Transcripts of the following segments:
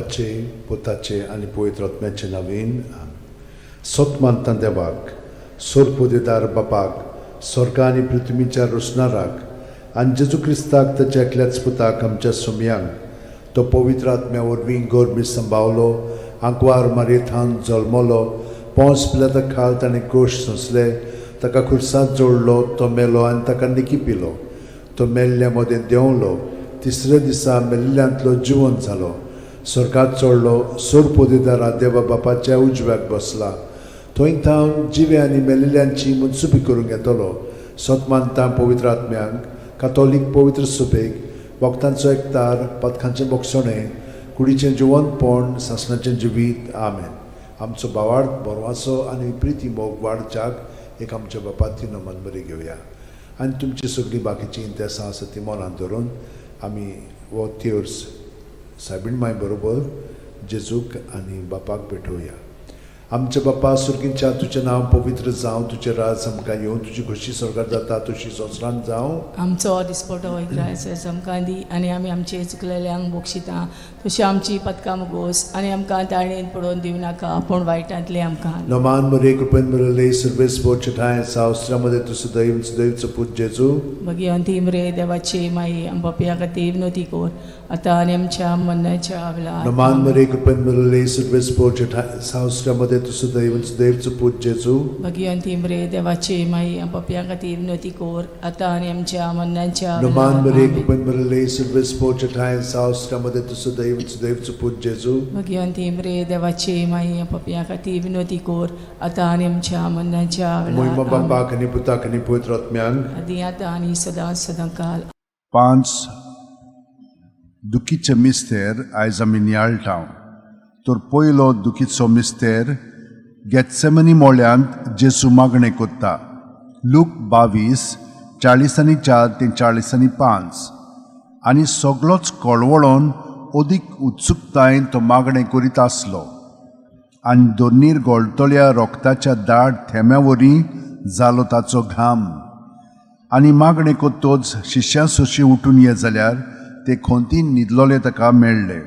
बापाचे पुताचे आनी पवित्र आत्म्याचे नांवेन सतमानता देवाक सोरपोदेदार बापाक स्वर्गा आनी पृथ्वीच्या रोसणाराक आनी जेजू क्रिस्ताक ताच्या एकल्याच पुताक आमच्या सोमयांक तो पवित्र आत्म्या वरवीं गोरमी सांबावलो आंकवार मारयेंत जल्मलो पोंस पिलाता खाल ताणें कोश सोंसले ताका खुर्सांत जोडलो तो मेलो आनी ताका निकिपिलो तो मेल्ल्या मदें देंवलो तिसऱ्या दिसा मेल्ल्यांतलो जिवंत जालो स्वर्गांत चडलो सोरपोदेदारा देवा बापाच्या उजव्याक बसला थंय थावन जिवे आनी मेल्लेल्यांची मनसुबी करूंक येतलो सतमानता पवित्र आत्म्यांक कातोलीक पवित्र सुबेक वखदांचो एकतार पथकांचें बोगसणें कुडीचें जिवंतपण सासणाचें जिवीत आमेन. आमचो भावार्थ बरवासो आनी प्रिती मोग वाडच्याक एक आमच्या बापाची नमन बरी घेवया आनी तुमची सगळीं बाकीची इंतेसां आसा ती मनांत धरून आमी वो तिर्स सायबीण माय बरोबर जेजूक आनी बापाक भेटोवया. आमचे बापा सुर्गींच्या तुजें नांव पवित्र जावं तुजें राज आमकां येवं तुजी खोशी स्वर्गांत जाता तशी संवसारांत जावं. आमचो दिसपटो वयता आमकां दी आनी आमी आमचे चुकलेल्यांक बोगशिता तशी आमची पथकां मुगोस आनी आमकां ताळणेन पडोवन दिवं नाका पूण वायटांतले आमकां. नमान मरे कृपेन मरले सर्वेस बोचठाय सावस्त्रामध्ये तुझं दैवचं पूज जेजू भगवंती मरे देवाचे माई आम बापया खातीर विनोती कोर आतां आनी आमच्या मरणाच्या वेळार. नमान मरे कृपेन मरले सर्वेस बोचठाय सावस्त्रामध्ये तुझं दैवचं पूज जेजू भगवंती मरे देवाचे माई आम बापया खातीर विनोती कोर आतां आनी आमच्या मरणाच्या वेळार. नमान मरे कृपेन मरले सर्वेस बोचठाय सावस्त्रामध्ये तुझं दैवचं पूज जेजू भगवंती मरे देवाचे माई आम बापया खातीर विनोती कोर आतां आनी आमच्या मरणाच्या महिमा वेळार. बापाक आनी पुताक आनी पवित्र आत्म्यांक आदी आतां आनी सदां काल. 5 दुखीचे मिस्तेर आयज आमी नियाळटाव. तर पयलो दुखीचो मिस्तेर गेत्सेमनी मोळ्यांत जेजू मागणें कोत्ता. लूक 22:40-4 ते 40-5. आनी सगळोच कळवळोन अदीक उत्सुकतायेन तो मागणें करीत आसलो आनी दोनीर गळतल्या रोगताच्या दाट थेंब्यावरी जालो ताचो घाम. आनी मागणें कोत्तोच शिश्यां सोशी उठून ये जाल्यार ते खोंतीन न्हिदलोले ताका मेळ्ळे.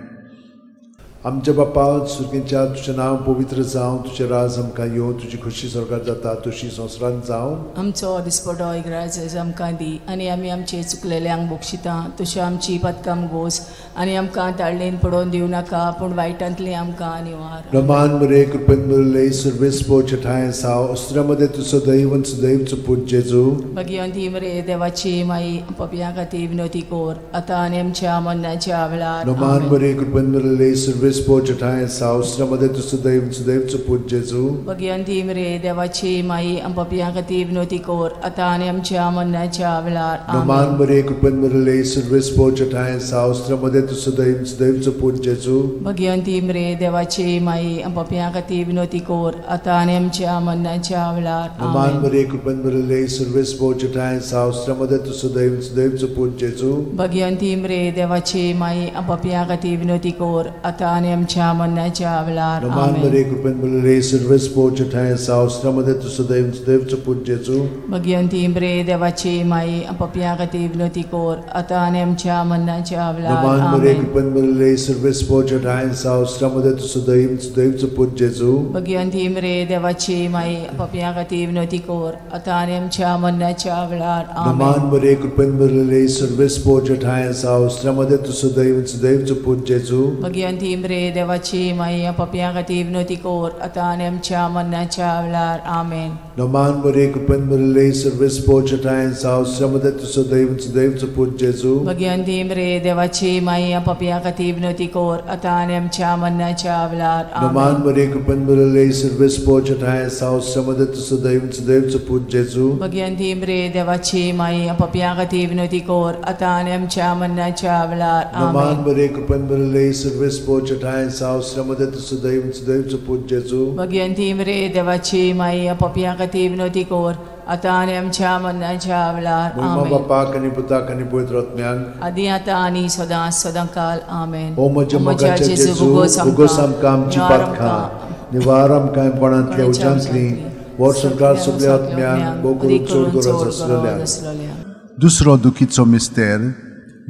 आमचे बापा सुर्गींच्या तुजें नांव पवित्र जावं तुजें राज आमकां येवं तुजी खोशी स्वर्गांत जाता तशी संवसारांत जावं. आमचो दिसपटो इग्राज आमकां दी आनी आमी आमचे चुकलेल्यांक बोगशिता तशें आमची पथकां मुगोस आनी आमकां ताळणेन पडोवन दिवं नाका पूण वायटांतले आमकां निवार. नमान मरे कृपेन मरले सर्वेस बोचठाय सावस्त्रामध्ये तुझं दैवचं पूज जेजू भगवंती मरे देवाची माई पपया खातीर विनोती कोर आतां आनी आमच्या मरणाच्या वेळार. नमान मरे कृपेन मरले सर्वेस बोचठाय सावस्त्रामध्ये तुझं दैवचं पूज जेजू भगवंती मरे देवाची माई पपया खातीर विनोती कोर आतां आनी आमच्या मरणाच्या वेळार. नमान मरे कृपेन मरले सर्वेस बोचठाय सावस्त्रामध्ये तुझं दैवचं पूज जेजू भगवंती मरे देवाची माई पपया खातीर विनोती कोर आतां आनी आमच्या मरणाच्या वेळार. नमान मरे कृपेन मरले सर्वेस बोचठाय सावस्त्रामध्ये तुझं दैवचं पूज जेजू भगवंती मरे देवाची माई पपया खातीर विनोती कोर आतां आनी आमच्या मरणाच्या वेळार. नमान मरे कृपेन मरले सर्वेस बोचठाय सावस्त्रामध्ये तुझं दैवचं पूज जेजू भगवंती मरे देवाची माई पपया खातीर विनोती कोर आतां आनी आमच्या मरणाच्या वेळार. नमान मरे कृपेन मरले सर्वेस बोचठाय सावस्त्रामध्ये तुझं दैवचं पूज जेजू भगवंती मरे देवाची माई पपया खातीर विनोती कोर आतां आनी आमच्या मरणाच्या वेळार. नमान मरे कृपेन मरले सर्वेस बोचठाय सावस्त्रामध्ये तुझं दैवचं पूज जेजू भगवंती मरे देवाची माई पपया खातीर विनोती कोर आतां आनी आमच्या मरणाच्या वेळार. आमेन. नमान मरे कृपेन मरले सर्वेस बोचठाय सावस्त्रामध्ये तुझं दैवचं पूज जेजू भगवंती मरे देवाची माई पपया खातीर विनोती कोर आतां आनी आमच्या मरणाच्या वेळार. नमान मरे कृपेन मरले सर्वेस बोचठाय सावस्त्रामध्ये तुझं दैवचं पूज जेजू भगवंती मरे देवाची माई पपया खातीर विनोती कोर आतां आनी आमच्या मरणाच्या वेळार. नमान मरे कृपेन मरले सर्वेस बोचठाय सावस्त्रामध्ये तुझं दैवचं पूज जेजू भगवंती मरे देवाची माई पपया खातीर विनोती कोर आतां आनी आमच्या मरणाच्या वेळार. महिमा बापाक आनी पुताक आनी पवित्र आत्म्यांक आदी आतां आनी सदां काल. आमेन. ओ म्हज्या मोगाचे जेजू उगोस आमकां आमची पातखां निवार आमकां पणांतल्या उज्यांतली वर सरकार सगळ्या आत्म्यांक बोकरूक चड गरज आसलेल्या. दुसरो दुखीचो मिस्तेर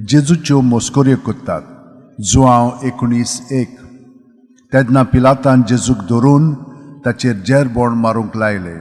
जेजूच्यो मोस्कोऱ्यो कोत्तात. जुआंव 19:1 तेन्ना पिलातान जेजूक धरून ताचेर जेरबोण मारूंक लायले.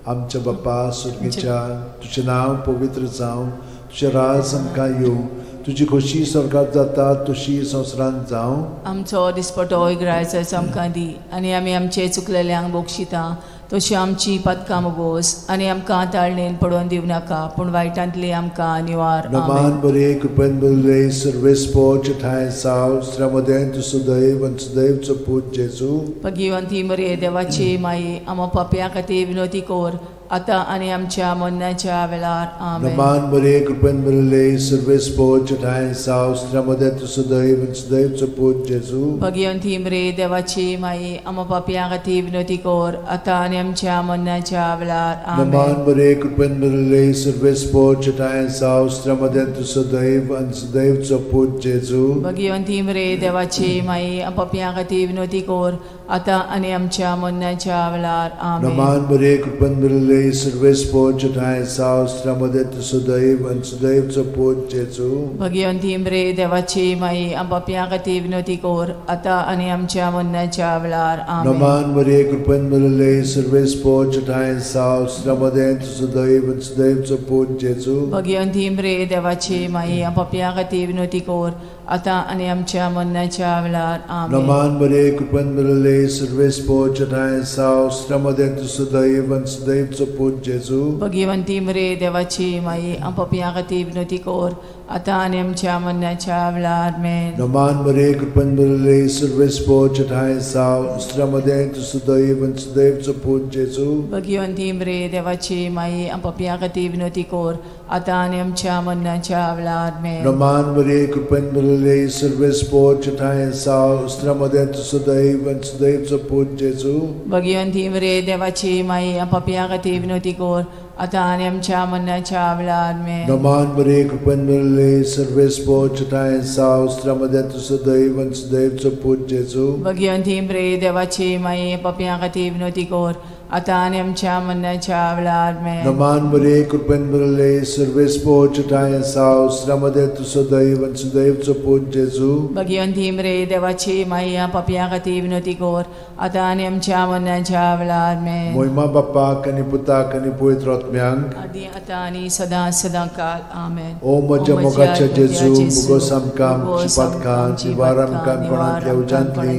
आमच्या बाप्पा सुर्गीच्या तुझें नांव पवित्र जावं, तुझें राज आमकां येवं, तुजी खोशी स्वर्गांत जाता तशी संवसारांत जावं. आमचो दिसपटो ग्रायचो आमकां दी, आनी आमी आमचे चुकलेल्यांक बोगशिता तशी आमची पदकां मोगोस, आनी आमकां ताळणेन पडोवन दिवं नाका, पूण वायटांतली आमकां निवार. नमान बरे कृपेन बरले सर्वेस पोच ठाय साव श्रमदेन तु सदैव आणि सदैवचो पूत जेजू. भगिवंती मरे देवाची माई, आमो पाप्या खातीर विनोदी कोर, आतां आनी आमच्या मरणाच्या वेळार. आमेन. नमान बरे कृपेन बरले सर्वेस पोच ठाय साव श्रमदेन तु सदैव आणि सदैवचो पूत जेजू. भगिवंती मरे देवाची माई, आमो पाप्या खातीर विनोदी कोर, आतां आनी आमच्या मरणाच्या वेळार. आमेन. नमान बरे कृपेन बरले सर्वेस पोच ठाय साव श्रमदेन तु सदैव आणि सदैवचो पूत जेजू. भगिवंती मरे देवाची माई, आमो पाप्या खातीर विनोदी कोर, आतां आनी आमच्या मरणाच्या वेळार. आमेन. नमान बरे कृपेन बरले सर्वेस पोच ठाय साव श्रमदेन तु सदैव आणि सदैवचो पूत जेजू. भगिवंती मरे देवाची माई, आमो पाप्या खातीर विनोदी कोर, आतां आनी आमच्या मरणाच्या वेळार. आमेन. नमान बरे कृपेन बरले सर्वेस पोच ठाय साव श्रमदेन तु सदैव आणि सदैवचो पूत जेजू. भगिवंती मरे देवाची माई, आमो पाप्या खातीर विनोदी कोर, आतां आनी आमच्या मरणाच्या वेळार. आमेन. नमान बरे कृपेन बरले सर्वेस पोच ठाय साव श्रमदेन तु सदैव आणि सदैवचो पूत जेजू. भगिवंती मरे देवाची माई, आमो पाप्या खातीर विनोदी कोर, आतां आनी आमच्या मरणाच्या वेळार. आमेन. नमान बरे कृपेन बरले सर्वेस पोच ठाय साव श्रमदेन तु सदैव आणि सदैवचो पूत जेजू. भगिवंती मरे देवाची माई, आमो पाप्या खातीर विनोदी कोर, आतां आनी आमच्या मरणाच्या वेळार. आमेन. नमान बरे कृपेन बरले सर्वेस पोच ठाय साव श्रमदेन तु सदैव आणि सदैवचो पूत जेजू. भगिवंती मरे देवाची माई, आमो पाप्या खातीर विनोदी कोर, आतां आनी आमच्या मरणाच्या वेळार. आमेन. नमान बरे कृपेन बरले सर्वेस पोच ठाय साव श्रमदेन तु सदैव आणि सदैवचो पूत जेजू. भगिवंती मरे देवाची माई, आमो पाप्या खातीर विनोदी कोर, आतां आनी आमच्या मरणाच्या वेळार. आमेन. नमान बरे कृपेन बरले सर्वेस पोच ठाय साव श्रमदेन तु सदैव आणि सदैवचो पूत जेजू. भगिवंती मरे देवाची माई, आमो पाप्या खातीर विनोदी कोर, आतां आनी आमच्या मरणाच्या वेळार. आमेन. मोहिमा बाप्पाक आनी पुताक आनी पवित्र आत्म्यांक. आदी आतां आनी सदां काळ. आमेन. ओ म्हज्या मोगाच्या जेजू, मुगोस आमकां आमची पातकां, निवार आमकां कोणांतल्या उजांतली,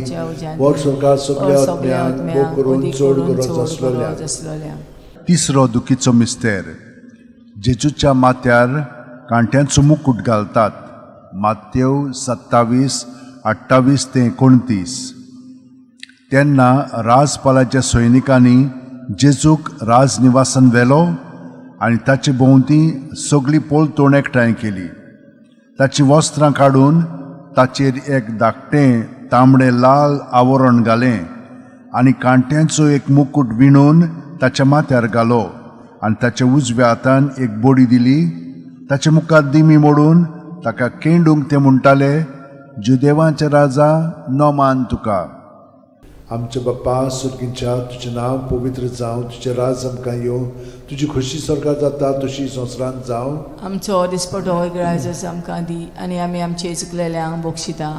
वर सरकार सगळ्या आत्म्यांक भोव करून चड गरज आसलेल्या. तिसरो दुखीचो मिस्तेर. जेजूच्या माथ्यार कांट्यांचो मुकुट घालतात. मात्येव 27:28 ते 29. तेन्ना राजपालाच्या सैनिकांनी जेजूक राजनिवासान व्हेलो आनी ताचे भोंवती सगळी पोलतोण एकठांय केली. ताची वस्त्रां काडून ताचेर एक धाकटें तांबडें लाल आवरण घालें आनी कांट्यांचो एक मुकुट विणून ताच्या माथ्यार घालो आनी ताच्या उजव्या हातान एक बडी दिली. ताच्या मुखार दिमी मोडून ताका केंडूंक ते म्हणटाले, जुदेवांचे राजा नोमान तुका. आमच्या बाप्पा सुर्गीच्या तुझें नांव पवित्र जावं, तुझें राज आमकां येवं, तुजी खोशी स्वर्गांत जाता तशी संवसारांत जावं. आमचो दिसपटो ग्रायचो आमकां दी, आनी आमी आमचे चुकलेल्यांक बोगशिता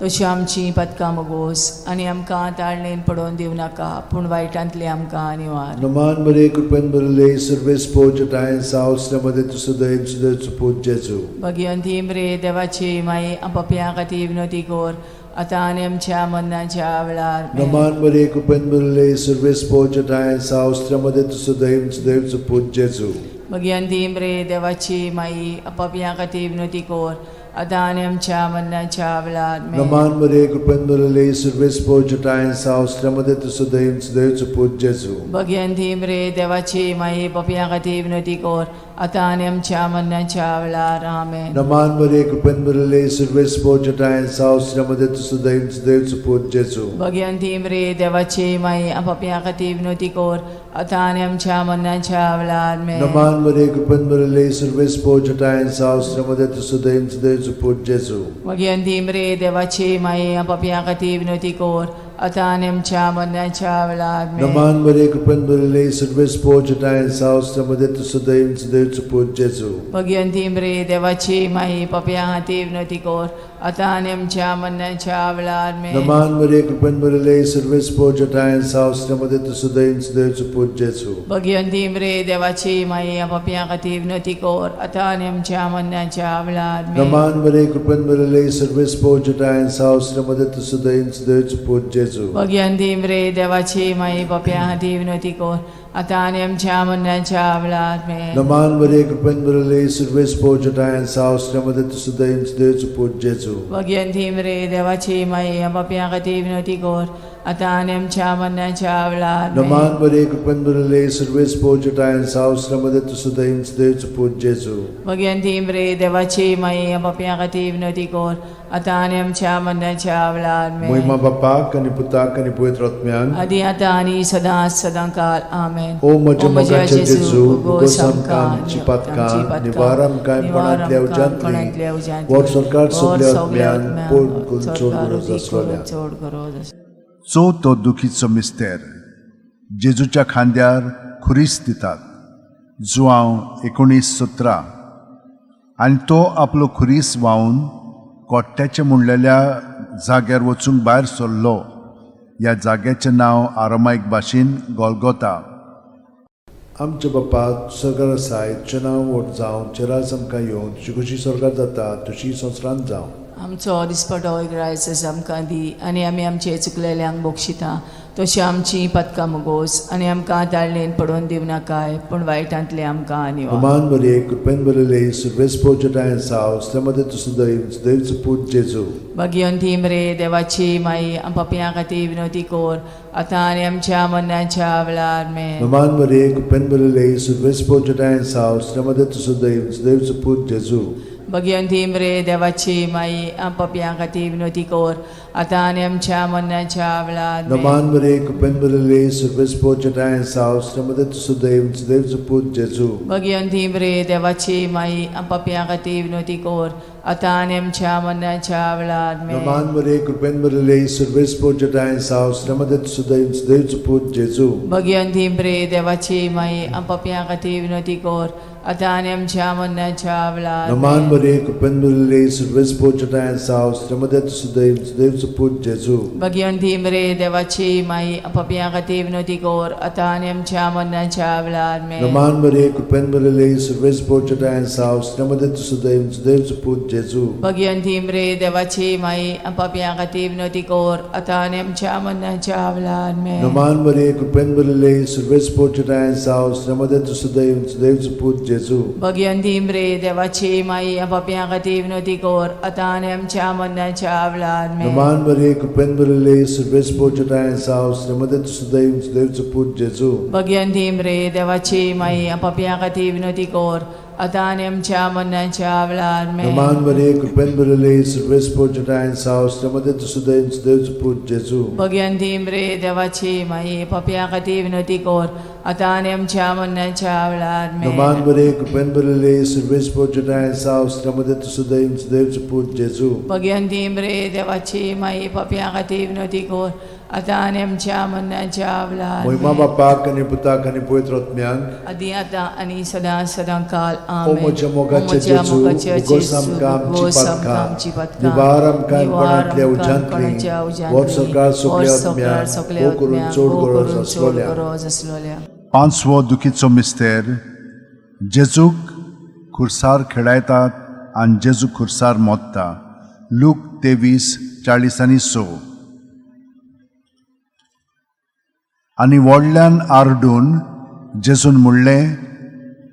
तशी आमची पदकां मोगोस, आनी आमकां ताळणेन पडोवन दिवं नाका, पूण वायटांतली आमकां निवार. नमान बरे कृपेन बरले सर्वेस पोच ठाय साव श्रमदेन तु सदैव सदैवचो पूत जेजू. भगिवंती मरे देवाची माई, आमो पाप्या खातीर विनोदी कोर, आतां आनी आमच्या मरणाच्या वेळार. नमान बरे कृपेन बरले सर्वेस पोच ठाय साव श्रमदेन तु सदैव सदैवचो पूत जेजू. भगिवंती मरे देवाची माई, आमो पाप्या खातीर विनोदी कोर, आतां आनी आमच्या मरणाच्या वेळार. नमान बरे कृपेन बरले सर्वेस पोच ठाय साव श्रमदेन तु सदैव सदैवचो पूत जेजू. भगिवंती मरे देवाची माई, पाप्या खातीर विनोदी कोर, आतां आनी आमच्या मरणाच्या वेळार. आमेन. नमान बरे कृपेन बरले सर्वेस पोच ठाय साव श्रमदेन तु सदैव सदैवचो पूत जेजू. भगिवंती मरे देवाची माई, आमो पाप्या खातीर विनोदी कोर, आतां आनी आमच्या मरणाच्या वेळार. आमेन. नमान बरे कृपेन बरले सर्वेस पोच ठाय साव श्रमदेन तु सदैव सदैवचो पूत जेजू. भगिवंती मरे देवाची माई, आमो पाप्या खातीर विनोदी कोर, आतां आनी आमच्या मरणाच्या वेळार. आमेन. नमान बरे कृपेन बरले सर्वेस पोच ठाय साव श्रमदेन तु सदैव सदैवचो पूत जेजू. भगिवंती मरे देवाची माई, पाप्या खातीर विनोदी कोर, आता आणि आमच्या मरणाच्या वेळार आमेन. नमान मरिये कृपेन भरले सर्व स्पोर्जटाय सावस्त्रमध्ये तू सुदैव देवचो पूज जेजू. भगवंती मरे देवाची माई पापियां खातीर विनवती कर आता आणि आमच्या मरणाच्या वेळार आमेन. नमान मरिये कृपेन भरले सर्व स्पोर्जटाय सावस्त्रमध्ये तू सुदैव देवचो पूज जेजू. भगवंती मरे देवाची माई पापियां खातीर विनवती कर आता आणि आमच्या मरणाच्या वेळार आमेन. नमान मरिये कृपेन भरले सर्व स्पोर्जटाय सावस्त्रमध्ये तू सुदैव देवचो पूज जेजू. भगवंती मरे देवाची माई पापियां खातीर विनवती कर आता आणि आमच्या मरणाच्या वेळार आमेन. नमान मरिये कृपेन भरले सर्व स्पोर्जटाय सावस्त्रमध्ये तू सुदैव देवचो पूज जेजू. भगवंती मरे देवाची माई पापियां खातीर विनवती कर आता आणि आमच्या मरणाच्या वेळार आमेन. महिमा बापाक आनी पुताक आनी पवित्र आत्म्यांक आदी आता आणि सदांकाळ आमेन. ओ म्हज्या मोगाचे जेजू उगोस आमकां आमची पातकां निवार आमकां कोणांतल्या उज्यांतली वर सरकार सगल्या आत्म्यांक पोट चोड गरज आसलोल्या. चवथो दुखीचो मिस्तेर जेजूच्या खांद्यार खुरीस दितात. जुआंव 19:17. आनी तो आपलो खुरीस व्हांवन कोट्ट्याचे मुणलेल्या जाग्यार वचूंक भायर सरलो. ह्या जाग्याचें नांव आरामायक भाशेन गोलगोथा. आमचे बापा स्वर्गार आसाय तुजें नांव व्हड जावं चेरास आमकां येवं तुजी कशी स्वर्गार जाता तशी संवसारांत जावं. आमचो दिसपटो रायस आमकां दी आनी आमी आमचे चुकलेल्यांक बोगशिता तशी आमची पदकां मोगोस आनी आमकां ताळणेन पडोवन दिवं नाकाय पूण वायटांतले आमकां निवार. नमान मरिये कृपेन भरले सर्व स्पोर्जटाय सावस्त्रमध्ये तू सुदैव पूज जेजू. भगवंती मरे देवाची माई पापियां खातीर विनवती कर आता आनी आमच्या मरणाच्या वेळार आमेन. नमान मरिये कृपेन भरले सर्व स्पोर्जटाय सावस्त्रमध्ये तू सुदैव पूज जेजू. भगवंती मरे देवाची माई पापियां खातीर विनवती कर आता आनी आमच्या मरणाच्या वेळार आमेन. नमान मरिये कृपेन भरले सर्व स्पोर्जटाय सावस्त्रमध्ये तू सुदैव पूज जेजू. भगवंती मरे देवाची माई पापियां खातीर विनवती कर आता आनी आमच्या मरणाच्या वेळार आमेन. नमान मरिये कृपेन भरले सर्व स्पोर्जटाय सावस्त्रमध्ये तू सुदैव पूज जेजू. भगवंती मरे देवाची माई पापियां खातीर विनवती कर आता आनी आमच्या मरणाच्या वेळार आमेन. नमान मरिये कृपेन भरले सर्व स्पोर्जटाय सावस्त्रमध्ये तू सुदैव पूज जेजू. भगवंती मरे देवाची माई पापियां खातीर विनवती कर आता आनी आमच्या मरणाच्या वेळार आमेन. नमान मरिये कृपेन भरले सर्व स्पोर्जटाय सावस्त्रमध्ये तू सुदैव पूज जेजू. भगवंती मरे देवाची माई पापियां खातीर विनवती कर आता आनी आमच्या मरणाच्या वेळार आमेन. नमान मरिये कृपेन भरले सर्व स्पोर्जटाय सावस्त्रमध्ये तू सुदैव पूज जेजू. भगवंती मरे देवाची माई पापियां खातीर विनवती कर आता आनी आमच्या मरणाच्या वेळार आमेन. नमान मरिये कृपेन भरले सर्व स्पोर्जटाय सावस्त्रमध्ये तू सुदैव पूज जेजू. भगवंती मरे देवाची माई पापियां खातीर विनवती कर आता आनी आमच्या मरणाच्या वेळार आमेन. नमान मरिये कृपेन भरले सर्व स्पोर्जटाय सावस्त्रमध्ये तू सुदैव पूज जेजू. भगवंती मरे देवाची माई पापियां खातीर विनवती कर आता आनी आमच्या मरणाच्या वेळार आमेन. नमान मरिये कृपेन भरले सर्व स्पोर्जटाय सावस्त्रमध्ये तू सुदैव पूज जेजू. भगवंती मरे देवाची माई पापियां खातीर विनवती कर आता आनी आमच्या मरणाच्या वेळार महिमा आमेन. बापाक आनी पुताक आनी पवित्र आत्म्यांक आदी आता आनी सदांकाळ ओ आमेन. म्हज्या मोगाचे जेजू उगोस आमकां आमची पातकां निवार आमकां कोणांतल्या उज्यांतली वर सरकार सगल्या आत्म्यांक करून चोड गरज आसलोल्या. पांचवो दुखीचो मिस्तेर जेजूक खुर्सार खेळायतात आनी जेजू खुर्सार मोडटा. लूक 23:40-6. आनी व्हडल्यान आरडून जेजून म्हणलें,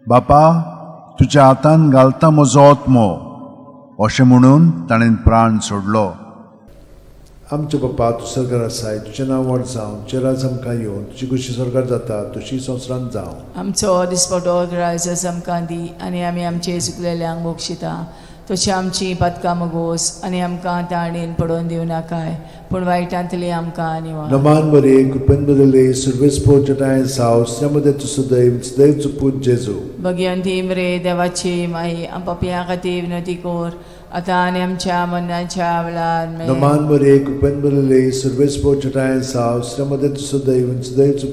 बापा तुज्या हातान घालता म्हजो आत्मो. अशें म्हणून ताणें प्राण सोडलो. आमचे बापा तूं स्वर्गार आसाय तुजें नांव व्हड जावं चेरास आमकां येवं तुजी कशी स्वर्गार जाता तशी संवसारांत जावं. आमचो दिसपटो रायस आमकां दी आनी आमी आमचे चुकलेल्यांक बोगशिता तशी आमची पदकां मोगोस आनी आमकां ताळणेन पडोवन दिवं नाकाय पूण वायटांतली आमकां निवार. नमान मरिये कृपेन भरले सर्व स्पोर्जटाय सावस्त्रमध्ये तू सुदैव पूज जेजू. भगवंती मरे देवाची माई पापियां खातीर विनवती कर आता आनी आमच्या मरणाच्या वेळार आमेन. नमान मरिये कृपेन भरले सर्व स्पोर्जटाय सावस्त्रमध्ये तू सुदैव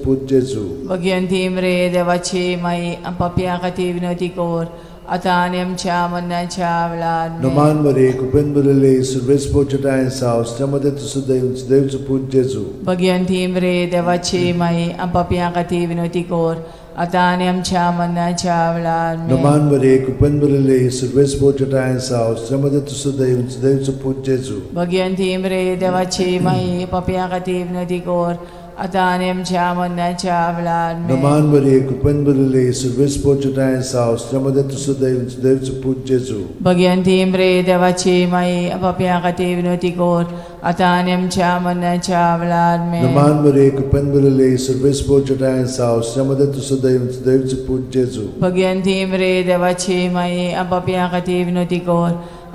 पूज जेजू. भगवंती मरे देवाची माई पापियां खातीर विनवती कर आता आणि आमच्या मरणाच्या वेळार Naman Maria, Kupen Bulele, Surves Pochata and South, Stamade to Sudev, Dev to Put Jesu. Bhagwanti मरे देवाची माई आपापिया खातीर विनवती कोर आता आणि आमच्या मरणाच्या वेळार Naman Maria, Kupen Bulele, Surves Pochata and South, Stamade to Sudev, Dev to Put Jesu. Bhagwanti मरे देवाची माई आपापिया खातीर विनवती कोर आता आणि आमच्या मरणाच्या वेळार Naman Maria, Kupen Bulele, Surves Pochata and South, Stamade to Sudev, Dev to Put Jesu. Bhagwanti मरे देवाची माई आपापिया खातीर विनवती कोर आता आणि आमच्या मरणाच्या वेळार Naman Maria, Kupen Bulele, Surves Pochata and South, Stamade to Sudev, Dev to Put Jesu. Bhagwanti मरे देवाची माई आपापिया खातीर विनवती कोर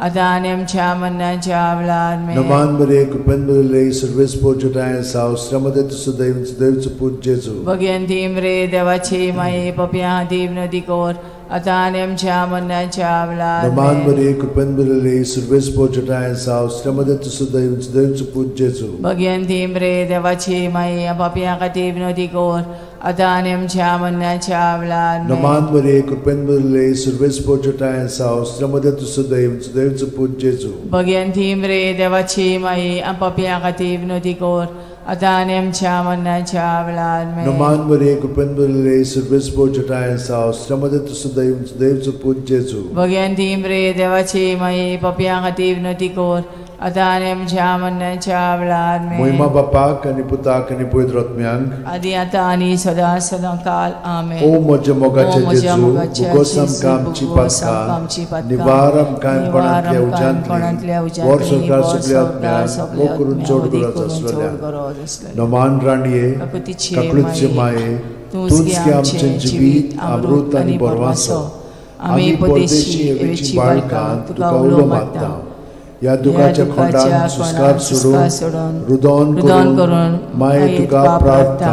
आता आणि आमच्या मरणाच्या वेळार Naman Maria, Kupen Bulele, Surves Pochata and South, Stamade to Sudev, Dev to Put Jesu. Bhagwanti मरे देवाची माई आपापिया खातीर विनवती कोर आता आणि आमच्या मरणाच्या वेळार Naman Maria, Kupen Bulele, Surves Pochata and South, Stamade to Sudev, Dev to Put Jesu. Bhagwanti मरे देवाची माई आपापिया खातीर विनवती कोर आता आणि आमच्या मरणाच्या वेळार Naman Maria, Kupen Bulele, Surves Pochata and South, Stamade to Sudev, Dev to Put Jesu. Bhagwanti मरे देवाची माई आपापिया खातीर विनवती कोर आता आणि आमच्या मरणाच्या वेळार Naman Maria, Kupen Bulele, Surves Pochata and South, Stamade to Sudev, Dev to Put Jesu. Bhagwanti मरे देवाची माई आपापिया खातीर विनवती कोर आता आणि आमच्या मरणाच्या वेळार Moima Bapak and Putak and Puidrotmiang. आदी आता आणि सदा सदा काल आमेन. O Moja Mogache Jesu, Bugosam Kam Bugosam Chipatka, Nivaram Kam Panatlia Ujantli, Borsokar Subliatmiang, Mokurun Chodguras Aslalya. Naman Ranie, Kaklutche Mae, Tunski Amchen Jibit, Amrut and Borvaso, Ami Podeshi, Evichi Balkan, Tukaulo Matta. या दुखाच्या खोंडान सुस्कार सोडून रुदोन करून माये तुका प्रार्थना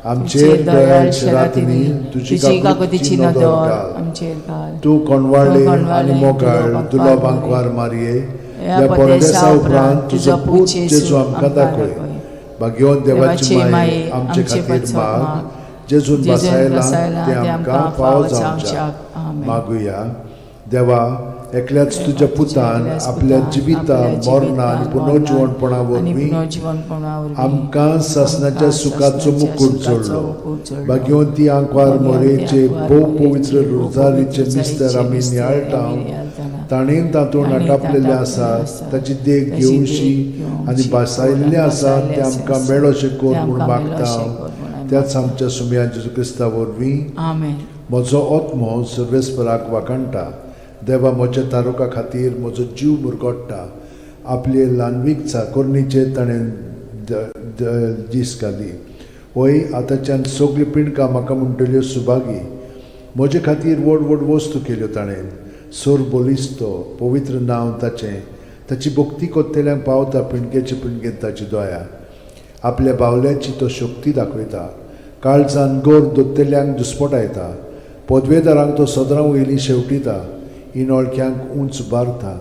आमचेर दयाळ शरातीनी तुझी काकुतीची नदर आमचेर घाल. तू कोणवाडले आनी मोगाळ तुला बांकवार मारये या परदेसा उपरांत तुझो पूत जेजू आमकां दाखय. भाग्यवान देवाची माये आमचे खातीर माग जेजून बसायला ते आमकां फावो जावच्याक मागुया. देवा एकल्याच तुझ्या पुतान आपल्या जिविता मरणा आनी पुनर्जीवनपणा वरवीं आमकां सासणाच्या सुखाचो मुकुट जोडलो. भाग्यवंती आंकवार मोरेचे भोव पवित्र रोजारीचे मिस्तर आमी नियाळटाव ताणेन तातूंत आटापलेले आसात ताची देख घेवशी आनी बसायल्ले आसात ते आमकां मेळोशे कोर म्हूण मागता. त्याच आमच्या सुमया जेजू क्रिस्ता वरवीं म्हजो आत्मो सर्वेस्पराक वाकणटा. देवा म्हज्या तारुका खातीर म्हजो जीव मुरगोडटा. आपले ल्हानवीक चाकोरणीचे ताणें दीस घाली. वय आतांच्यान सगळी पिणकां म्हाका म्हणटल्यो सुभागी. म्हजे खातीर व्हड व्हड वस्तू केल्यो ताणें. सोर बोलिस्तो पवित्र नांव ताचें. ताची भक्ती कोत्तेल्यांक पावता पिणकेचे पिणकेन ताची दया. आपल्या बावल्याची तो शक्ती दाखयता. काळजान गोर दोत्तेल्यांक दुस्पटायता. पदवेदारांक तो सदरां वयलीं शेवटिता. इनोळख्यांक उंच बारता.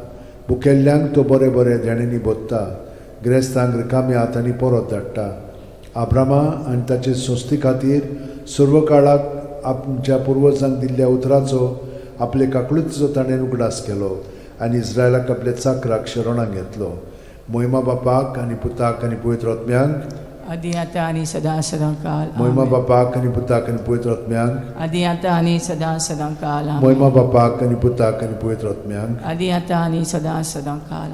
भुकेल्ल्यांक तो बरे बरे देणेनी बोत्ता. गिरेस्तांक रिकाम्या हातांनी परत धाडटा. आब्रामा आनी ताचे संस्थे खातीर सर्व काळाक आमच्या पुर्वजांक दिल्ल्या उतराचो आपले काकळुचो ताणें उगडास केलो आनी इस्रायलाक आपल्या चाकराक शरणांत घेतलो. मोहिमा बापाक आनी पुताक आनी पवित्र आत्म्यांक आदी आता आणि सदा सदा काल. मोहिमा बापाक आनी पुताक आनी पवित्र आत्म्यांक आदी आता आणि सदा सदा काल. मोहिमा बापाक आनी पुताक आनी पवित्र आत्म्यांक आदी आता आणि सदा सदा काल.